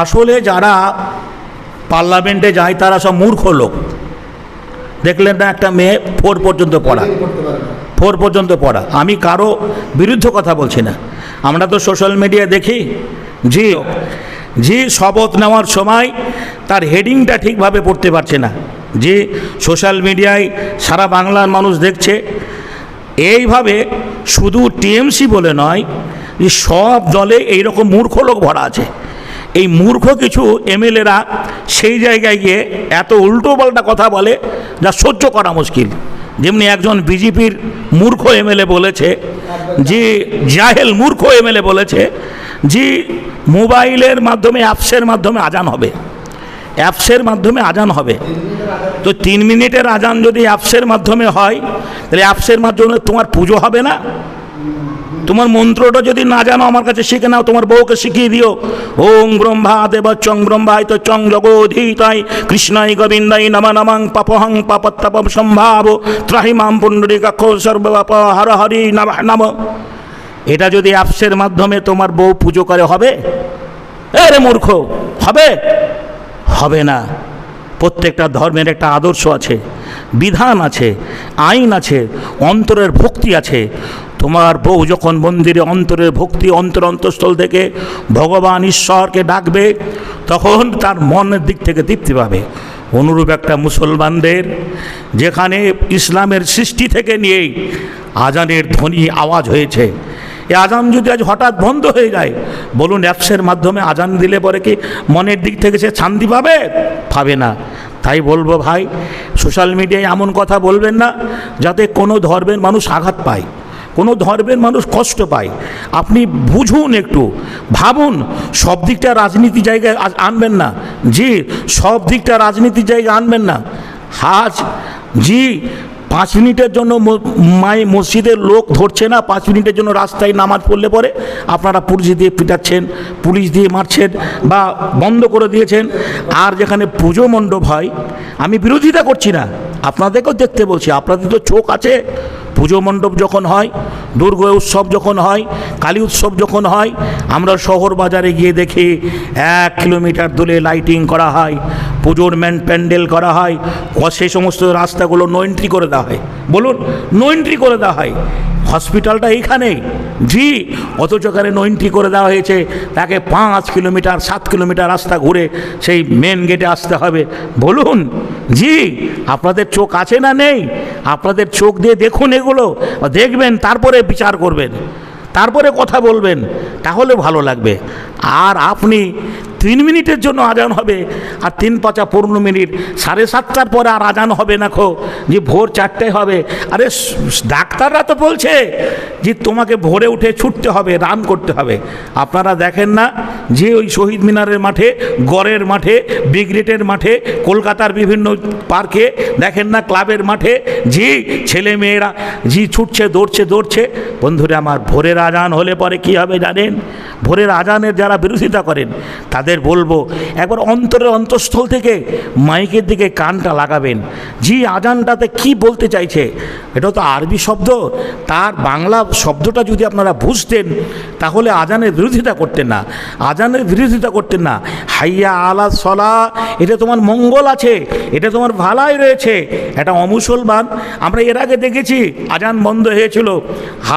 আসলে যারা পার্লামেন্টে যায় তারা সব মূর্খ লোক। দেখলেন না, একটা মেয়ে 4 পর্যন্ত পড়া, 4 পর্যন্ত পড়া। আমি কারো বিরুদ্ধে কথা বলছি না, আমরা তো সোশ্যাল মিডিয়া দেখি। জি শপথ নেওয়ার সময় তার হেডিংটা ঠিকভাবে পড়তে পারছে না। যে সোশ্যাল মিডিয়ায় সারা বাংলার মানুষ দেখছে। এইভাবে শুধু টিএমসি বলে নয়, যে সব দলে এইরকম মূর্খ লোক ভরা আছে। এই মূর্খ কিছু এমএলএরা সেই জায়গায় গিয়ে এত উল্টোপাল্টা কথা বলে যা সহ্য করা মুশকিল। যেমনি একজন বিজেপির মূর্খ এমএলএ বলেছে, যে জাহেল মূর্খ এমএলএ বলেছে যে মোবাইলের মাধ্যমে অ্যাপসের মাধ্যমে আজান হবে, অ্যাপসের মাধ্যমে আজান হবে। তো 3 মিনিটের আজান যদি অ্যাপসের মাধ্যমে হয়, তাহলে অ্যাপসের মাধ্যমে তোমার পুজো হবে না? তোমার মন্ত্রটা যদি না জানো আমার কাছে শিখে নাও, তোমার বউকে শিখিয়ে দিও। ওং ব্রহ্মা দেব চং ব্রহ্মায় তো চং জগোধীতাই কৃষ্ণাই গোবিন্দাই নম নমং পাপহং পাপত্তাপম সম্ভাব ত্রাহিমাম পুণ্ডরীকাক্ষ সর্ববাপ হর হরি নম নম। এটা যদি অ্যাপসের মাধ্যমে তোমার বউ পুজো করে হবে? আরে মূর্খ, হবে? হবে না। প্রত্যেকটা ধর্মের একটা আদর্শ আছে, বিধান আছে, আইন আছে, অন্তরের ভক্তি আছে। তোমার বউ যখন মন্দিরে অন্তরের ভক্তি, অন্তরস্থল থেকে ভগবান ঈশ্বরকে ডাকবে, তখন তার মনের দিক থেকে তৃপ্তি পাবে। অনুরূপ একটা মুসলমানদের, যেখানে ইসলামের সৃষ্টি থেকে নিয়েই আজানের ধ্বনি আওয়াজ হয়েছে, এই আজান যদি আজ হঠাৎ বন্ধ হয়ে যায়, বলুন অ্যাপসের মাধ্যমে আজান দিলে পরে কি মনের দিক থেকে সে শান্তি পাবে? পাবে না। তাই বলবো ভাই, সোশ্যাল মিডিয়ায় এমন কথা বলবেন না যাতে কোনো ধর্মের মানুষ আঘাত পায়, কোনো ধর্মের মানুষ কষ্ট পায়। আপনি বুঝুন, একটু ভাবুন, সব দিকটা রাজনীতি জায়গায় আনবেন না। জি, সব দিকটা রাজনীতির জায়গায় আনবেন না। জি 5 মিনিটের জন্য মসজিদের লোক ধরছে না, 5 মিনিটের জন্য রাস্তায় নামাজ পড়লে পরে আপনারা পুলিশ দিয়ে পিটাচ্ছেন, পুলিশ দিয়ে মারছেন বা বন্ধ করে দিয়েছেন। আর যেখানে পুজো মণ্ডপ হয়, আমি বিরোধিতা করছি না, আপনাদেরকেও দেখতে বলছি, আপনাদের তো চোখ আছে। পুজো মণ্ডপ যখন হয়, দুর্গা উৎসব যখন হয়, কালী উৎসব যখন হয়, আমরা শহর বাজারে গিয়ে দেখি 1 কিলোমিটার দূরে লাইটিং করা হয়, পুজোর প্যান্ডেল করা হয়, সেই সমস্ত রাস্তাগুলো নো এন্ট্রি করে দেওয়া হয়। বলুন, নো এন্ট্রি করে দেওয়া হয়। হসপিটালটা এইখানেই, জি, অথচ এখানে নো এন্ট্রি করে দেওয়া হয়েছে। তাকে 5 কিলোমিটার 7 কিলোমিটার রাস্তা ঘুরে সেই মেন গেটে আসতে হবে। বলুন, জি, আপনাদের চোখ আছে না নেই? আপনাদের চোখ দিয়ে দেখুন এগুলো, দেখবেন, তারপরে বিচার করবেন, তারপরে কথা বলবেন, তাহলে ভালো লাগবে। আর আপনি 3 মিনিটের জন্য আজান হবে, আর 3 5 15 মিনিট, 7:30টার পরে আর আজান হবে না, যে ভোর 4টায় হবে। আরে ডাক্তাররা তো বলছে যে তোমাকে ভোরে উঠে ছুটতে হবে, রান করতে হবে। আপনারা দেখেন না যে ওই শহীদ মিনারের মাঠে, গড়ের মাঠে, ব্রিগেডের মাঠে, কলকাতার বিভিন্ন পার্কে, দেখেন না ক্লাবের মাঠে, যে ছেলে মেয়েরা জি ছুটছে, দৌড়ছে। বন্ধুরা আমার, ভোরের আজান হলে পরে কি হবে জানেন? ভোরের আজানের যারা বিরোধিতা করেন তাদের বলবো, একবার অন্তরের অন্তঃস্থল থেকে মাইকের দিকে কানটা লাগাবেন। জি আজানটাতে কি বলতে চাইছে, এটা তো আরবি শব্দ, তার বাংলা শব্দটা যদি আপনারা বুঝতেন তাহলে আজানের বিরোধিতা করতেন না, আজানের বিরোধিতা করতেন না। হাইয়া আলা সলা, এটা তোমার মঙ্গল আছে, এটা তোমার ভালাই রয়েছে। এটা অমুসলমান, আমরা এর আগে দেখেছি আজান বন্ধ হয়েছিল,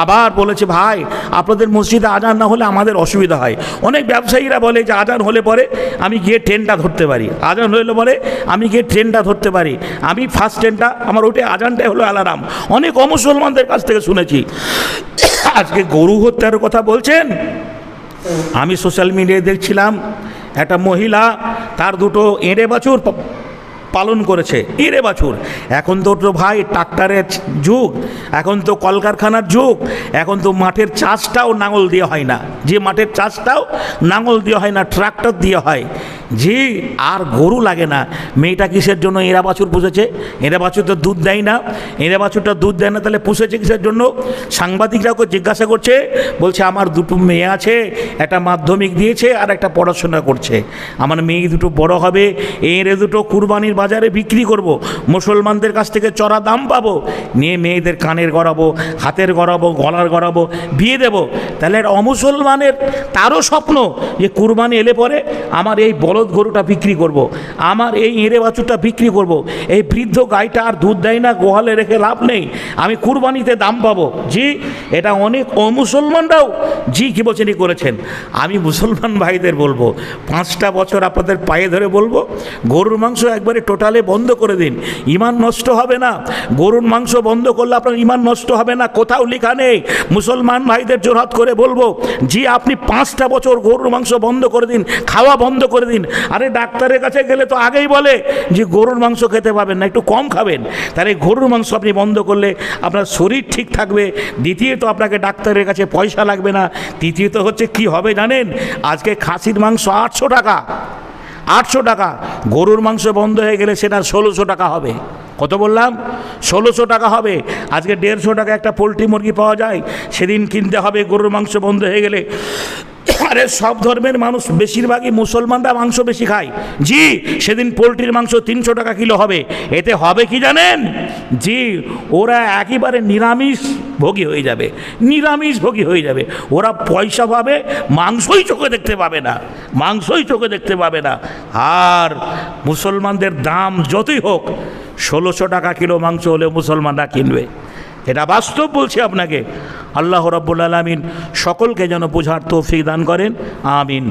আবার বলেছে ভাই আপনাদের মসজিদে আজান না হলে আমাদের অসুবিধা হয়। অনেক ব্যবসায়ীরা বলে যে আজান হলে পরে আমি গিয়ে ট্রেনটা ধরতে পারি, আজান হলে পরে আমি গিয়ে ট্রেনটা ধরতে পারি, আমি ফার্স্ট ট্রেনটা আমার ওঠে, আজানটাই হলো অ্যালার্ম। অনেক অমুসলমানদের কাছ থেকে শুনেছি। আজকে গরু হত্যার কথা বলছেন, আমি সোশ্যাল মিডিয়ায় দেখছিলাম একটা মহিলা তার 2 এঁড়ে বাছুর পালন করেছে, এঁড়ে বাছুর। এখন তো ভাই ট্রাক্টরের যুগ, এখন তো কলকারখানার যুগ, এখন তো মাঠের চাষটাও লাঙল দিয়ে হয় না, যে মাঠের চাষটাও লাঙল দিয়ে হয় না, ট্রাক্টর দিয়ে হয়। জি আর গরু লাগে না। মেয়েটা কিসের জন্য এঁড়া বাছুর পুষেছে? এঁড়া বাছুর তো দুধ দেয় না, এঁড়া বাছুরটা দুধ দেয় না, তাহলে পুষেছে কিসের জন্য? সাংবাদিকরা ওকে জিজ্ঞাসা করছে, বলছে আমার 2 মেয়ে আছে, একটা মাধ্যমিক দিয়েছে আর একটা পড়াশোনা করছে, আমার মেয়ে 2 বড় হবে, এঁড়ে 2 কুরবানির বাজারে বিক্রি করব, মুসলমানদের কাছ থেকে চড়া দাম পাবো, নিয়ে মেয়েদের কানের গড়াবো, হাতের গড়াবো, গলার গড়াবো, বিয়ে দেব। তাহলে একটা অমুসলমানের তারও স্বপ্ন যে কুরবানি এলে পরে আমার এই বলদ গরুটা বিক্রি করব, আমার এই এঁড়ে বাছুরটা বিক্রি করব, এই বৃদ্ধ গাইটা আর দুধ দেয় না, গোহালে রেখে লাভ নেই, আমি কুরবানিতে দাম পাবো। জি, এটা অনেক অমুসলমানরাও জি কী বলছেন করেছেন। আমি মুসলমান ভাইদের বলবো, 5টা বছর আপনাদের পায়ে ধরে বলবো, গরুর মাংস একবারে টোটালে বন্ধ করে দিন, ইমান নষ্ট হবে না। গরুর মাংস বন্ধ করলে আপনার ইমান নষ্ট হবে না, কোথাও লেখা নেই। মুসলমান ভাইদের জোরহাত করে বলবো, জি আপনি 5টা বছর গরুর মাংস বন্ধ করে দিন, খাওয়া বন্ধ করে দিন। আরে ডাক্তারের কাছে গেলে তো আগেই বলে যে গরুর মাংস খেতে পাবেন না, একটু কম খাবেন। তাহলে গরুর মাংস আপনি বন্ধ করলে আপনার শরীর ঠিক থাকবে, দ্বিতীয়ত আপনাকে ডাক্তারের কাছে পয়সা লাগবে না, তৃতীয়ত হচ্ছে কি হবে জানেন, আজকে খাসির মাংস 800 টাকা, 800 টাকা, গরুর মাংস বন্ধ হয়ে গেলে সেটা 1600 টাকা হবে। কত বললাম? 1600 টাকা হবে। আজকে 150 টাকা একটা পোলট্রি মুরগি পাওয়া যায়, সেদিন কিনতে হবে গরুর মাংস বন্ধ হয়ে গেলে। আরে সব ধর্মের মানুষ, বেশিরভাগই মুসলমানরা মাংস বেশি খায়, জি সেদিন পোলট্রির মাংস 300 টাকা কিলো হবে। এতে হবে কি জানেন, জি ওরা একেবারে নিরামিষ ভোগী হয়ে যাবে, নিরামিষ ভোগী হয়ে যাবে। ওরা পয়সা পাবে, মাংসই চোখে দেখতে পাবে না, মাংসই চোখে দেখতে পাবে না। আর মুসলমানদের দাম যতই হোক, 1600 টাকা কিলো মাংস হলে মুসলমানরা কিনবে। এটা বাস্তব বলছি আপনাকে। আল্লাহ রাব্বুল আলামিন সকলকে যেন বোঝার তৌফিক দান করেন, আমিন।